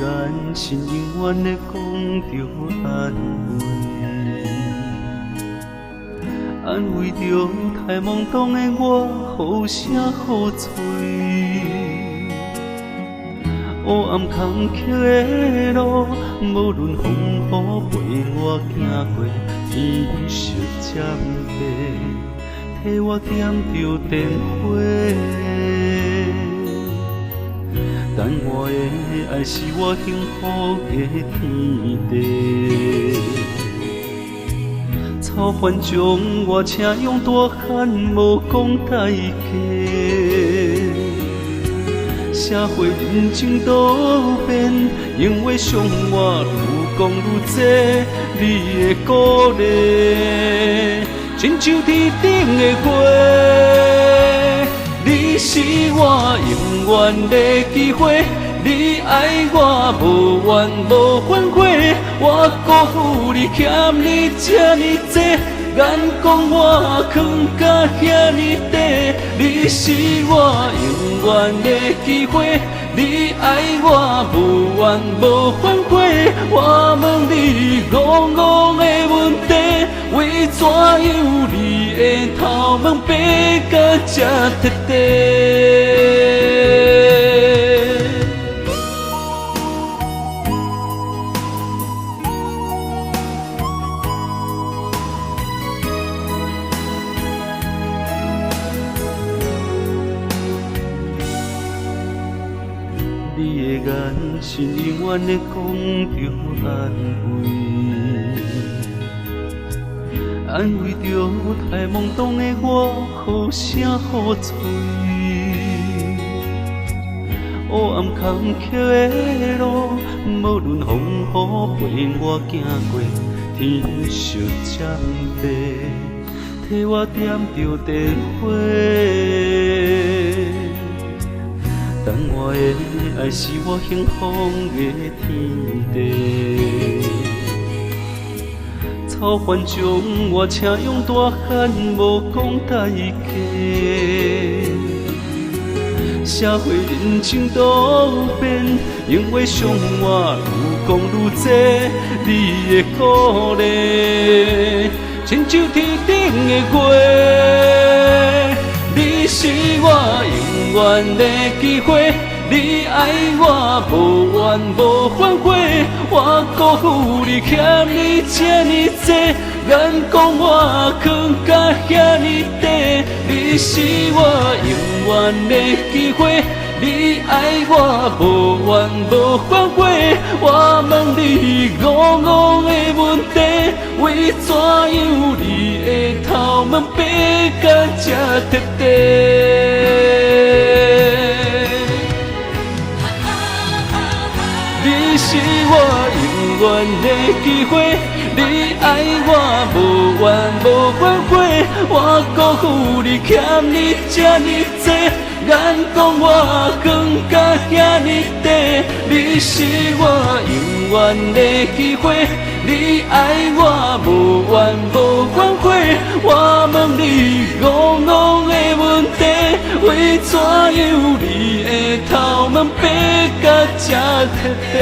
眼神永远的讲着安慰，安慰着太懵懂的我，好声好嘴。黑暗坎坷的路，无论风雨陪我行过，天色渐白，替我点着灯火。等我的爱是我幸福的天地，草原中我请用大汉，无讲代价。社会人情多变，因为伤我愈讲愈多，你的鼓励，亲像天顶的月。你是我永远的机会，你爱我无怨无反悔，我辜负你欠你这么多，眼光我藏甲遐尼底。你是我永远的机会，你爱我无怨无反悔，我问你戆戆的问题，为怎样你的头毛白甲这彻底？你的眼神永远的讲着安慰，安慰着太懵懂的我，好声好嘴。黑暗坎坷的路，无论风雨陪我行过，天色渐白，替我点着灯火。等我的爱是我幸福的天地，草原中我请用大汉，无讲代价。社会人情多变，因为伤我愈讲愈多，你的鼓励，亲像天顶的月。你是我永远的机会，你爱我无怨无反悔，我辜负你欠你这么多，眼光我藏甲遐尼底。你是我永远的机会，你爱我无怨无反悔，我问你戆戆的问题，为怎样你的头毛白甲这彻底？你是我永远的机会，你爱我无怨无反悔，我辜负你欠你这么多，眼光我藏甲遐尼底。你是我永远的机会，你爱我无怨无反悔，我问你戆戆的问题，为怎样你的头毛白甲这彻底？